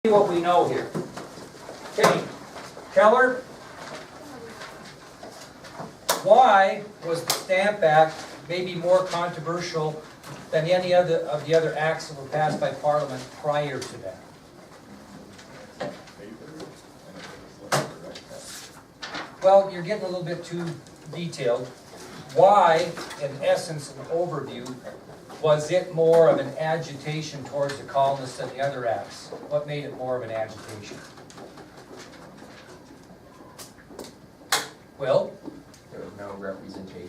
What we know here. Okay, Keller, why was the Stamp Act maybe more controversial than any other of the other acts that were passed by Parliament prior to that? Well, you're getting a little bit too detailed. Why, in essence, an overview, was it more of an agitation towards the colonists than the other acts? What made it more of an agitation? Well? There was no representation.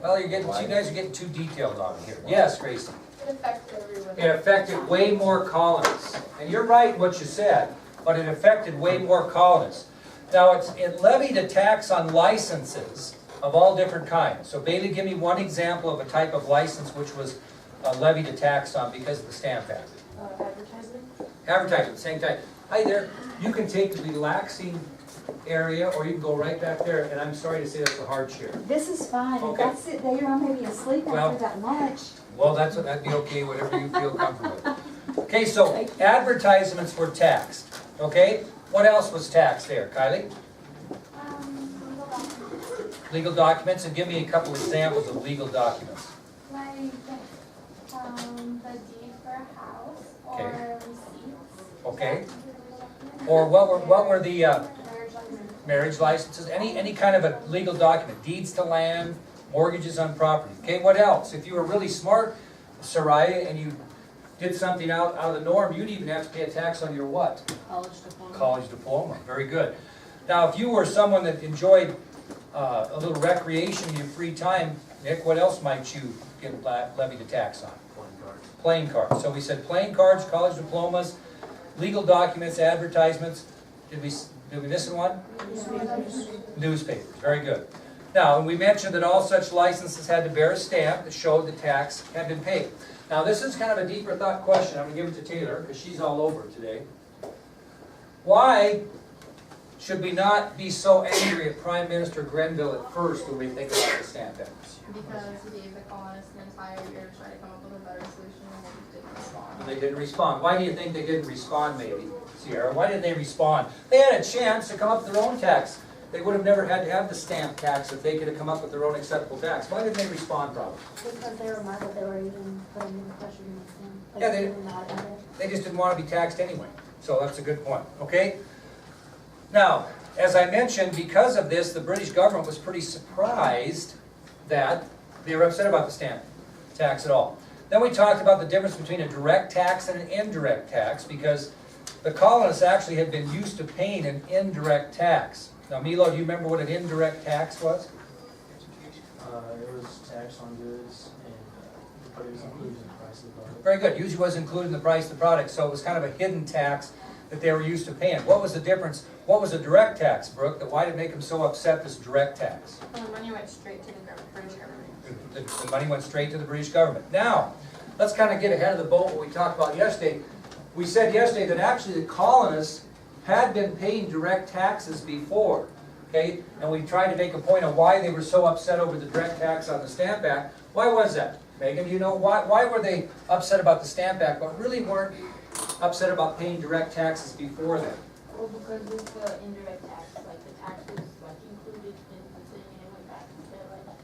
Well, you guys are getting too detailed on it here. Yes, Gracie? It affected everyone. It affected way more colonists. And you're right in what you said, but it affected way more colonists. Now, it levied a tax on licenses of all different kinds. So Bailey, give me one example of a type of license which was levied a tax on because of the Stamp Act. Advertising? Advertising, same type. Hi there, you can take the relaxing area or you can go right back there, and I'm sorry to say that's a hard chair. This is fine. Okay. If I sit there, I may be asleep Well- after that much. Well, that'd be okay, whatever you feel comfortable with. Okay, so advertisements were taxed, okay? What else was taxed there, Kylie? Legal documents, and give me a couple examples of legal documents. Like, the deed for a house Okay. or receipts. Okay. Or what were the Marriage license. marriage licenses, any kind of a legal document, deeds to land, mortgages on property. Okay, what else? If you were really smart, Soraya, and you did something out of the norm, you'd even have to pay a tax on your what? College diploma. College diploma. Very good. Now, if you were someone that enjoyed a little recreation in your free time, Nick, what else might you get levied a tax on? Playing cards. So we said playing cards, college diplomas, legal documents, advertisements. Did we miss one? Newspapers. Very good. Now, and we mentioned that all such licenses had to bear a stamp that showed the tax had been paid. Now, this is kind of a deeper thought question. I'm going to give it to Taylor because she's all over it today. Why should we not be so angry at Prime Minister Grenville at first when we think about the Stamp Act? Because he gave the colonists an entire year to try to come up with a better solution and they just didn't respond. And they didn't respond. Why do you think they didn't respond, maybe, Sierra? Why didn't they respond? They had a chance to come up with their own tax. They would have never had to have the stamp tax if they could have come up with their own acceptable tax. Why didn't they respond, probably? Because they were mad that they were even putting the pressure on them. Like, Yeah, they- were not in it. They just didn't want to be taxed anyway. So that's a good point, okay? Now, as I mentioned, because of this, the British government was pretty surprised that they were upset about the stamp tax at all. Then we talked about the difference between a direct tax and an indirect tax because the colonists actually had been used to paying an indirect tax. Now, Milo, do you remember what an indirect tax was? It was tax on goods, but it was included in the price of the product. Very good. Usually was included in the price of the product, so it was kind of a hidden tax that they were used to paying. What was the difference? What was a direct tax, Brooke? That why did it make them so upset, this direct tax? And the money went straight to the British government. The money went straight to the British government. Now, let's kind of get ahead of the boat what we talked about yesterday. We said yesterday that actually the colonists had been paying direct taxes before, okay? And we tried to make a point of why they were so upset over the direct tax on the Stamp Act. Why was that? Megan, do you know why were they upset about the Stamp Act, but really weren't upset about paying direct taxes before that? Well, because with the indirect tax, like the tax was like included in the thing and it went back to like,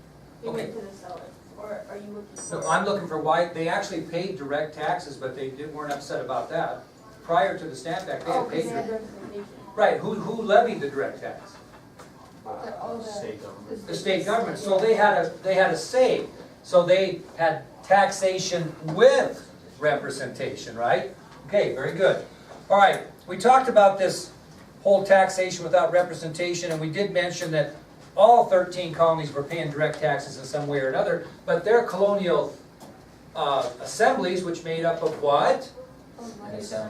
it Okay. went to the seller. Or are you looking So for? I'm looking for why they actually paid direct taxes, but they weren't upset about that. Prior to the Stamp Act, they Oh, had because paid they had direct. representation. Right, who levied the direct tax? All the State government. The state government. So they had a say. So they had taxation with representation, right? Okay, very good. All right, we talked about this whole taxation without representation, and we did mention that all 13 colonies were paying direct taxes in some way or another, but their colonial assemblies, which made up of what?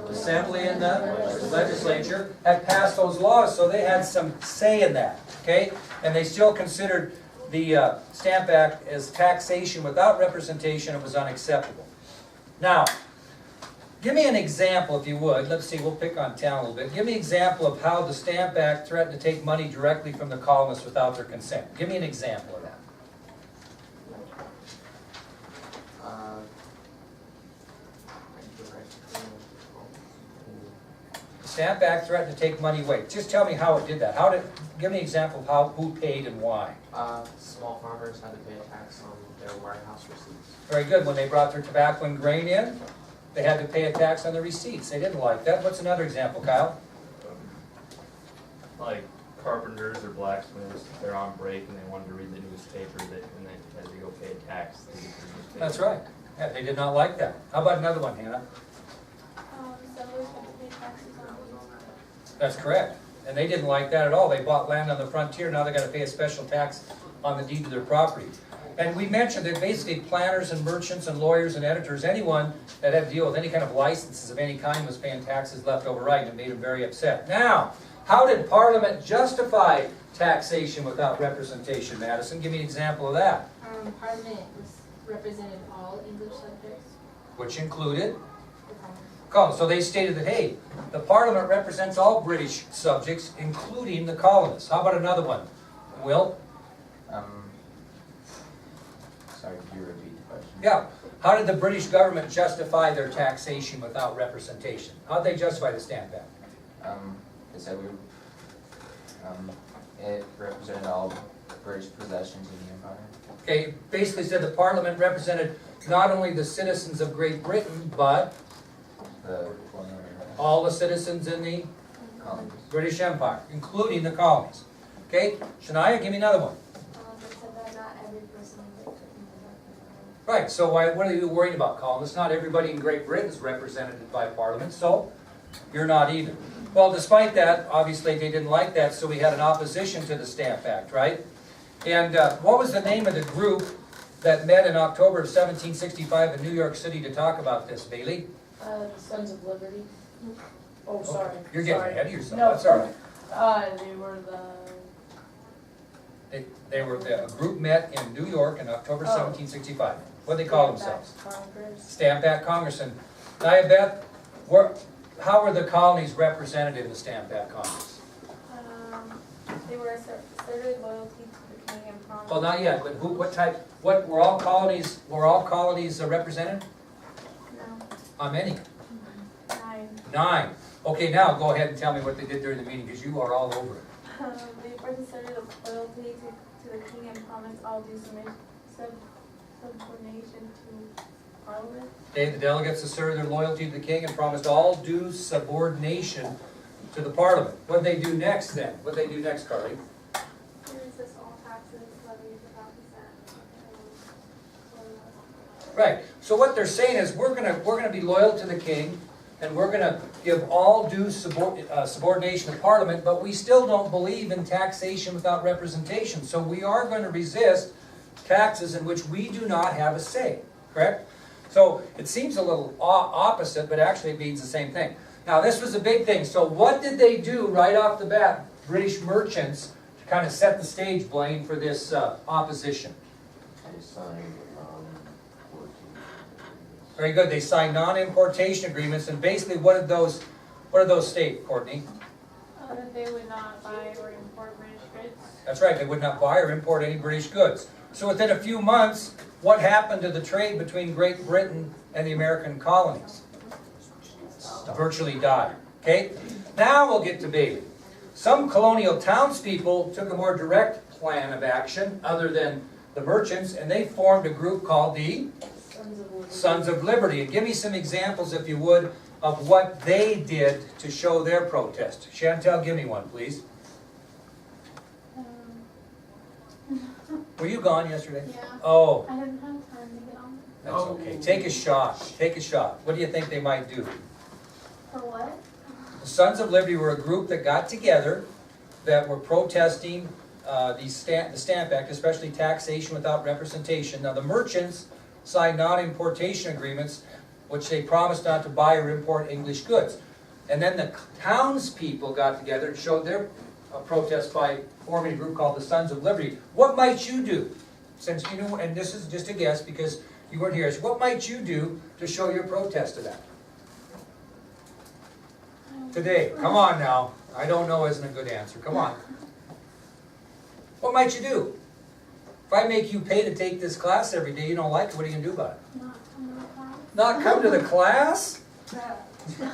Assembly and the legislature, had passed those laws, so they had some say in that, okay? And they still considered the Stamp Act as taxation without representation. It was unacceptable. Now, give me an example, if you would. Let's see, we'll pick on town a little bit. Give me an example of how the Stamp Act threatened to take money directly from the colonists without their consent. Give me an example of that. Stamp Act threatened to take money away. Just tell me how it did that. Give me an example of how, who paid and why. Small farmers had to pay a tax on their warehouse receipts. Very good. When they brought their tobacco and grain in, they had to pay a tax on the receipts. They didn't like that. What's another example, Kyle? Like carpenters or blacksmiths, they're on break and they wanted to read the newspaper, and they had to go pay a tax to get the newspaper. That's right. Yeah, they did not like that. How about another one, Hannah? Settlers had to pay taxes on these. That's correct. And they didn't like that at all. They bought land on the frontier, now they gotta pay a special tax on the deed to their property. And we mentioned that basically planners and merchants and lawyers and editors, anyone that had to deal with any kind of licenses of any kind was paying taxes left over right, and it made them very upset. Now, how did Parliament justify taxation without representation, Madison? Give me an example of that. Parliament represented all English subjects. Which included? The Congress. Colonists. So they stated that, hey, the Parliament represents all British subjects, including the colonists. How about another one? Will? Sorry, could you repeat the question? Yeah. How did the British government justify their taxation without representation? How did they justify the Stamp Act? They said it represented all British possessions in the empire. Okay, basically said the Parliament represented not only the citizens of Great Britain, but The all the citizens in the colonies. British Empire, including the colonies. Okay, Shania, give me another one. They said that not every person in Great Britain was represented. Right, so what are you worried about, colonists? Not everybody in Great Britain is represented by Parliament, so you're not either. Well, despite that, obviously they didn't like that, so we had an opposition to the Stamp Act, right? And what was the name of the group that met in October of 1765 in New York City to talk about this, Bailey? The Sons of Liberty. Oh, sorry. You're getting Sorry. ahead of yourself, No. that's all right. They were A group met in New York in October Oh. 1765. What do they call themselves? Congress. Stamp Act Congress. And Diabeth, how were the colonies represented in the Stamp Act Congress? They were asserted loyalty to the king and promised. Well, not yet, but were all colonies represented? No, How many? 9. 9. Okay, now go ahead and tell me what they did during the meeting, because you are all over it. They first asserted loyalty to the king and promised all due subordination to Parliament. Okay, the delegates asserted their loyalty to the king and promised all due subordination to the Parliament. What did they do next then? What did they do next, Carly? They resist all taxes levied without consent. Right, so what they're saying is we're gonna be loyal to the king, and we're gonna give all due subordination to Parliament, but we still don't believe in taxation without representation, so we are gonna resist taxes in which we do not have a say, correct? So it seems a little opposite, but actually it means the same thing. Now this was a big thing, so what did they do right off the bat, British merchants, to kind of set the stage, Blaine, for this opposition? They signed 14. Very good. They signed non-importation agreements, and basically, what did those state, Courtney? That they would not buy or import British goods. That's right. They would not buy or import any British goods. So within a few months, what happened to the trade between Great Britain and the American colonies? Virtually died. Okay. Now we'll get to Bailey. Some colonial townspeople took a more direct plan of action, other than the merchants, and they formed a group called the Sons of Liberty. Sons of Liberty. And give me some examples, if you would, of what they did to show their protest. Chantel, give me one, please. Were you gone yesterday? Yeah. Oh, I didn't have time to get on. that's okay. Take a shot. Take a shot. What do you think they might do? For what? The Sons of Liberty were a group that got together that were protesting the Stamp Act, especially taxation without representation. Now, the merchants signed non-importation agreements, which they promised not to buy or import English goods. And then the townspeople got together and showed their protest by forming a group called the Sons of Liberty. What might you do? Since you know, and this is just a guess because you weren't here, so what might you do to show your protest to that? Today, come on now. I don't know isn't a good answer. Come on. What might you do? If I make you pay to take this class every day, you don't like it, what are you going to do about it? Not come to the class. Not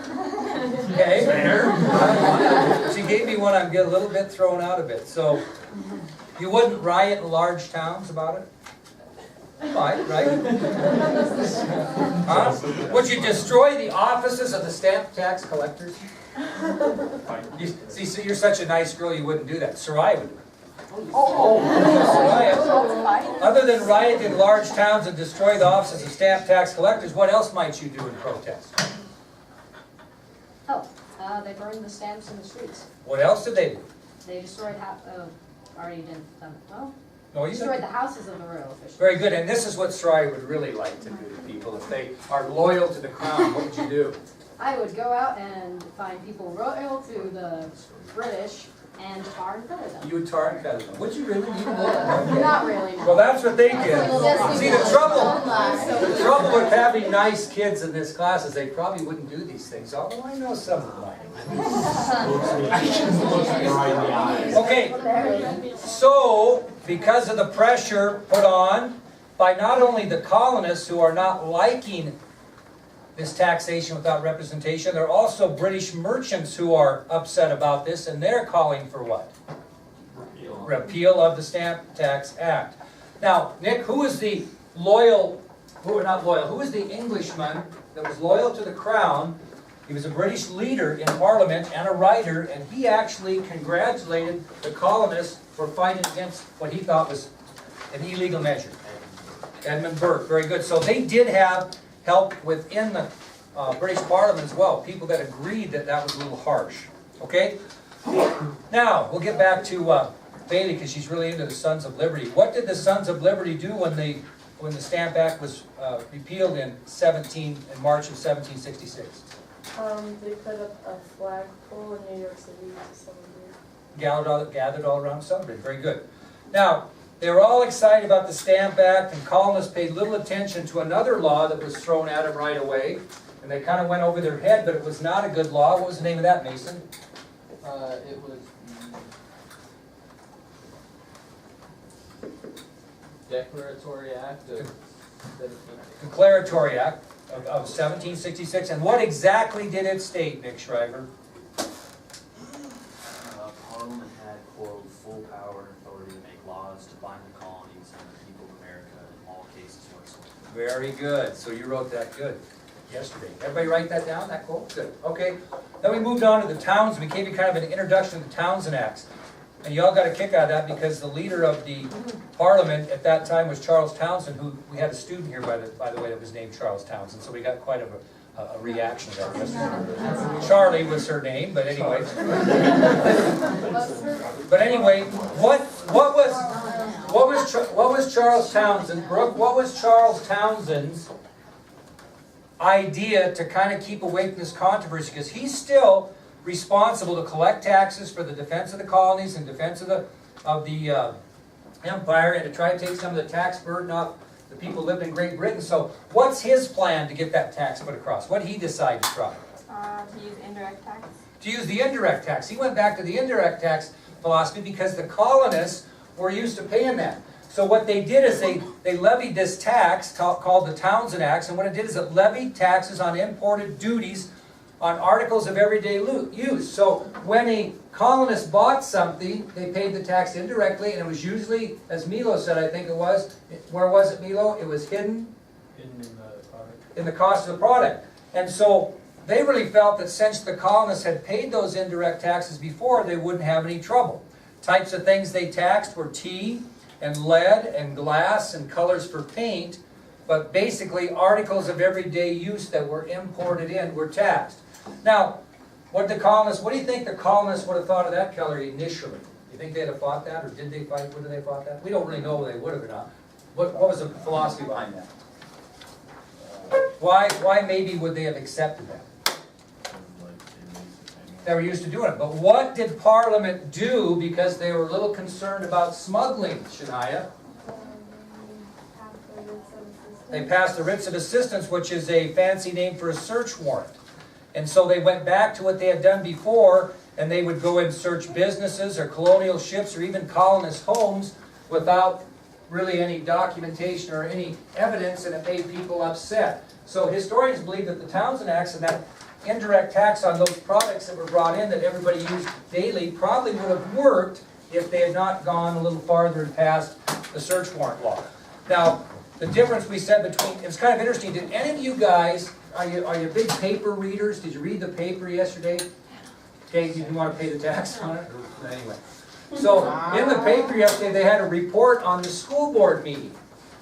come to the class? Okay. gave me one, I'm getting a little bit thrown out of it. So, you wouldn't riot in large towns about it? Might, right? Huh? Would you destroy the offices of the stamp tax collectors? See, so you're such a nice girl, you wouldn't do that. Soraya would. Soraya, other than riot in large towns and destroy the offices of stamp tax collectors, what else might you do in protest? Oh, they burned the stamps in the streets. What else did they do? They destroyed already didn't, well, No, you destroyed said. the houses of the royal officials. Very good, and this is what Soraya would really like to do to people. If they are loyal to the crown, what would you do? I would go out and find people loyal to the British and tar and feather them. You would tar and feather them. Would you really need a Not really, no. Well, that's what they did. Just See, the trouble with having nice kids in this class is they probably wouldn't do these things, although I know some of them might. Okay, so because of the pressure put on by not only the colonists who are not liking this taxation without representation, there are also British merchants who are upset about this, and they're calling for what? Repeal of the Stamp Tax Act. Now, Nick, who is the who is the Englishman that was loyal to the crown? He was a British leader in Parliament and a writer, and he actually congratulated the colonists for fighting against what he thought was an illegal measure. Edmund Burke, very good. So they did have help within the British Parliament as well, people that agreed that that was a little harsh. Okay? Now, we'll get back to Bailey because she's really into the Sons of Liberty. What did the Sons of Liberty do when the Stamp Act was repealed in March of 1766? They put up a flagpole in New York City to celebrate. Gathered all around celebrate. Very good. Now, they were all excited about the Stamp Act, and colonists paid little attention to another law that was thrown at them right away. And they kind of went over their head, but it was not a good law. What was the name of that, Mason? It was the Declaratory Act of Declaratory Act of 1766. And what exactly did it state, Nick Shriver? Parliament had, quote, full power and authority to make laws to bind the colonies and the people of America in all cases whatsoever. Very good. So you wrote that good yesterday. Everybody write that down, that quote? Good. Okay. Then we moved on to the Townsend. We gave you kind of an introduction to the Townsend Acts. And y'all got a kick out of that because the leader of the Parliament at that time was Charles Townsend, who we had a student here, by the way, that was named Charles Townsend. So we got quite a reaction to that. Charlie was her name, but anyway. But anyway, what was Charles Townsend, Brooke? What was Charles Townsend's idea to kind of keep away from this controversy? Because he's still responsible to collect taxes for the defense of the colonies and defense of the empire, and to try to take some of the tax burden off the people who lived in Great Britain. So what's his plan to get that tax put across? What did he decide to try? To use indirect tax. To use the indirect tax. He went back to the indirect tax philosophy because the colonists were used to paying that. So what they did is they levied this tax called the Townsend Acts, and what it did is it levied taxes on imported duties on articles of everyday use. So when a colonist bought something, they paid the tax indirectly, and it was usually, as Milo said, I think it was, where was it, Milo? It was hidden In the product. in the cost of the product. And so they really felt that since the colonists had paid those indirect taxes before, they wouldn't have any trouble. Types of things they taxed were tea and lead and glass and colors for paint, but basically articles of everyday use that were imported in were taxed. Now, what do you think the colonists would have thought of that, Keller, initially? Do you think they'd have fought that, or did they fight? Would they have fought that? We don't really know whether they would have or not. What was the philosophy behind that? Why maybe would they have accepted that? They were used to doing it. But what did Parliament do because they were a little concerned about smuggling, Shania? They passed the writs of assistance, which is a fancy name for a search warrant. And so they went back to what they had done before, and they would go and search businesses or colonial ships or even colonist homes without really any documentation or any evidence, and it made people upset. So historians believe that the Townsend Acts and that indirect tax on those products that were brought in that everybody used daily probably would have worked if they had not gone a little farther and passed the search warrant law. Now, the difference we said between, it's kind of interesting, did any of you guys, are you big paper readers? Did you read the paper yesterday? Okay, you didn't want to pay the tax on it? Anyway. So, in the paper yesterday, they had a report on the school board meeting.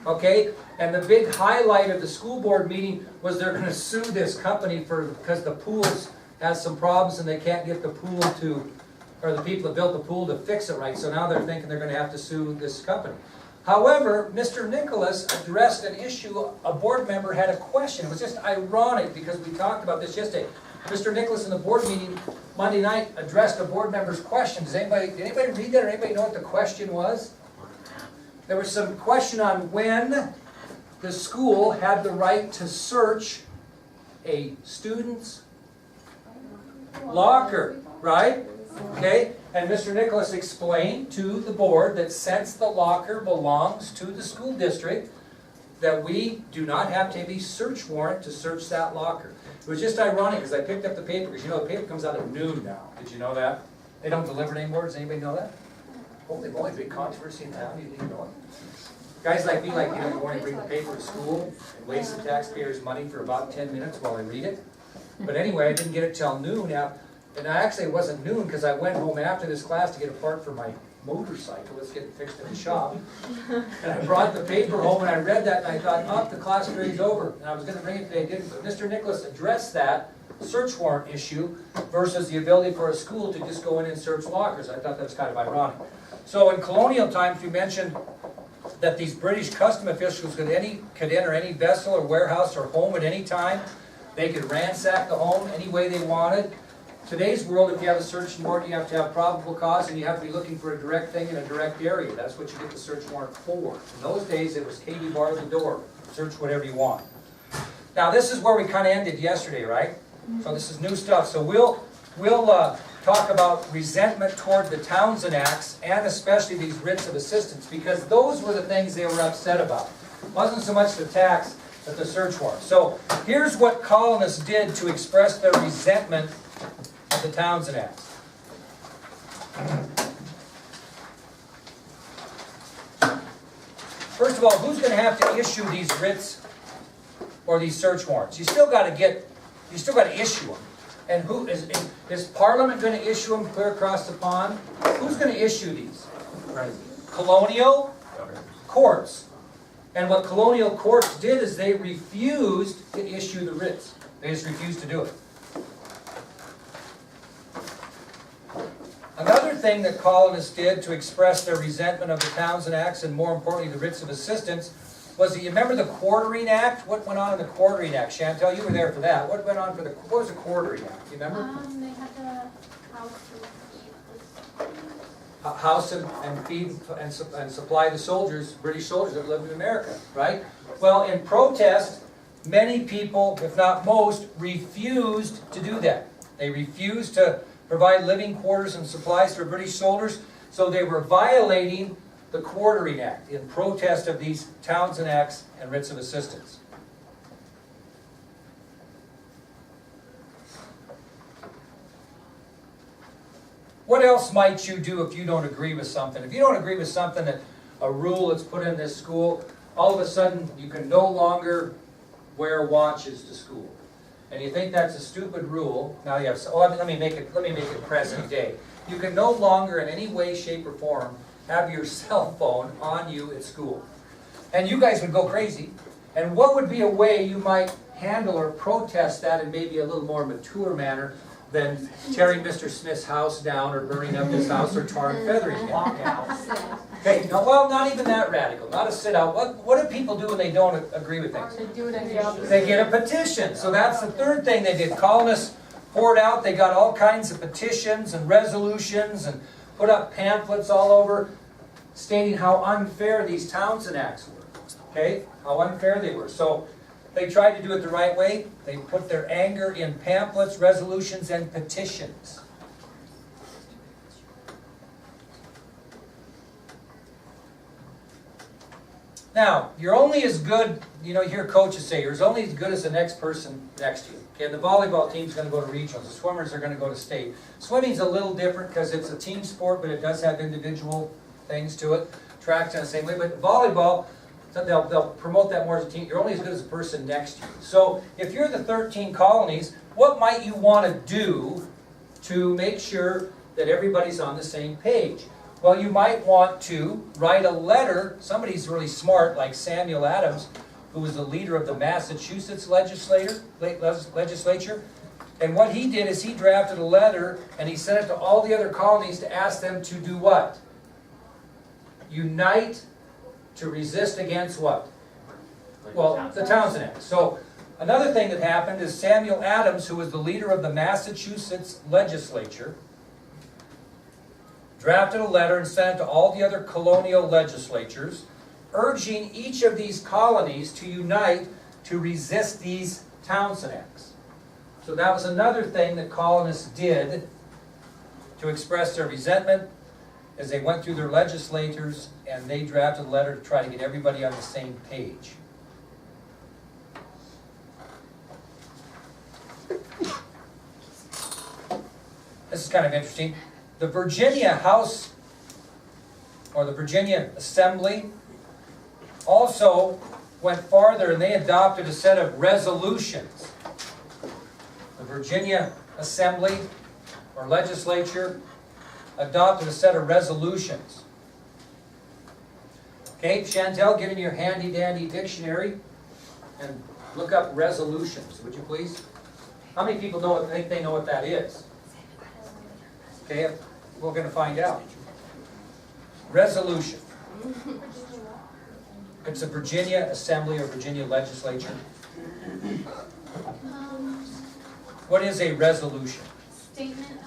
Okay? And the big highlight of the school board meeting was they're going to sue this company because the pools has some problems and they can't get the pool to, or the people that built the pool to fix it right. So now they're thinking they're going to have to sue this company. However, Mr. Nicholas addressed an issue. A board member had a question. It was just ironic because we talked about this yesterday. Mr. Nicholas in the board meeting Monday night addressed a board member's question. Did anybody read that, or anybody know what the question was? There was some question on when the school had the right to search a student's locker, right? Okay, and Mr. Nicholas explained to the board that since the locker belongs to the school district, that we do not have to have a search warrant to search that locker. It was just ironic because I picked up the paper, because you know the paper comes out at noon now. Did you know that? They don't deliver it anymore. Does anybody know that? Holy moly, big controversy in town. You didn't know it. Guys like me, like you know, want to bring the paper to school and waste the taxpayers' money for about 10 minutes while I read it. But anyway, I didn't get it till noon. Now, and actually it wasn't noon because I went home after this class to get a part for my motorcycle. Let's get it fixed in the shop. And I brought the paper home and I read that and I thought, oh, the class period's over. And I was going to bring it today. Didn't. But Mr. Nicholas addressed that search warrant issue versus the ability for a school to just go in and search lockers. I thought that was kind of ironic. So in colonial times, we mentioned that these British custom officials could enter any vessel or warehouse or home at any time. They could ransack the home any way they wanted. Today's world, if you have a search warrant, you have to have probable cause and you have to be looking for a direct thing in a direct area. That's what you get the search warrant for. In those days, it was Katie bar the door. Search whatever you want. Now, this is where we kind of ended yesterday, right? So this is new stuff. So we'll talk about resentment toward the Townsend Acts and especially these writs of assistance, because those were the things they were upset about. It wasn't so much the tax, but the search warrant. So here's what colonists did to express their resentment of the Townsend Acts. First of all, who's going to have to issue these writs or these search warrants? You still got to issue them. And who is Parliament going to issue them clear across the pond? Who's going to issue these? Colonial courts. And what colonial courts did is they refused to issue the writs. They just refused to do it. Another thing that colonists did to express their resentment of the Townsend Acts, and more importantly the writs of assistance, was that you remember the Quartering Act? What went on in the Quartering Act? Chantel, you were there for that. What went on for what was the Quartering Act? Do you remember? They had the House And feed and supply the soldiers, British soldiers that lived in America, right? Well, in protest, many people, if not most, refused to do that. They refused to provide living quarters and supplies for British soldiers, so they were violating the Quartering Act in protest of these Townsend Acts and writs of assistance. What else might you do if you don't agree with something? If you don't agree with something, that a rule that's put in this school, all of a sudden you can no longer wear watches to school. And you think that's a stupid rule. Now you have, let me make it present day. You can no longer in any way, shape, or form have your cell phone on you at school. And you guys would go crazy. And what would be a way you might handle or protest that in maybe a little more mature manner than tearing Mr. Smith's house down or burning up his house or tarring feathering him? Okay, no, well, not even that radical. Not a sit-out. What do people do when they don't agree with things? They do it in the opposite. They get a petition. So that's the third thing they did. Colonists poured out. They got all kinds of petitions and resolutions and put up pamphlets all over stating how unfair these Townsend Acts were. Okay? How unfair they were. So they tried to do it the right way. They put their anger in pamphlets, resolutions, and petitions. Now, you're only as good, you know, you hear coaches say, you're only as good as the next person next to you. Okay, the volleyball team's gonna go to regionals, the swimmers are gonna go to state. Swimming's a little different because it's a team sport, but it does have individual things to it. Track's in the same way, but volleyball, so they'll promote that more as a team. You're only as good as the person next to you. So if you're the 13 colonies, what might you wanna do to make sure that everybody's on the same page? Well, you might want to write a letter. Somebody's really smart, like Samuel Adams, who was the leader of the Massachusetts legislature. And what he did is he drafted a letter and he sent it to all the other colonies to ask them to do what? Unite to resist against what? Well, the Townsend Act. So another thing that happened is Samuel Adams, who was the leader of the Massachusetts legislature, drafted a letter and sent it to all the other colonial legislatures, urging each of these colonies to unite to resist these Townsend Acts. So that was another thing that colonists did to express their resentment as they went through their legislators and they drafted a letter to try to get everybody on the same page. This is kind of interesting. The Virginia House, or the Virginia Assembly, also went farther and they adopted a set of resolutions. The Virginia Assembly, or legislature, adopted a set of resolutions. Okay, Chantel, get in your handy-dandy dictionary and look up resolutions, would you please? How many people think they know what that is? Okay, we're going to find out. Resolution. It's a Virginia Assembly or Virginia Legislature. What is a resolution? Statement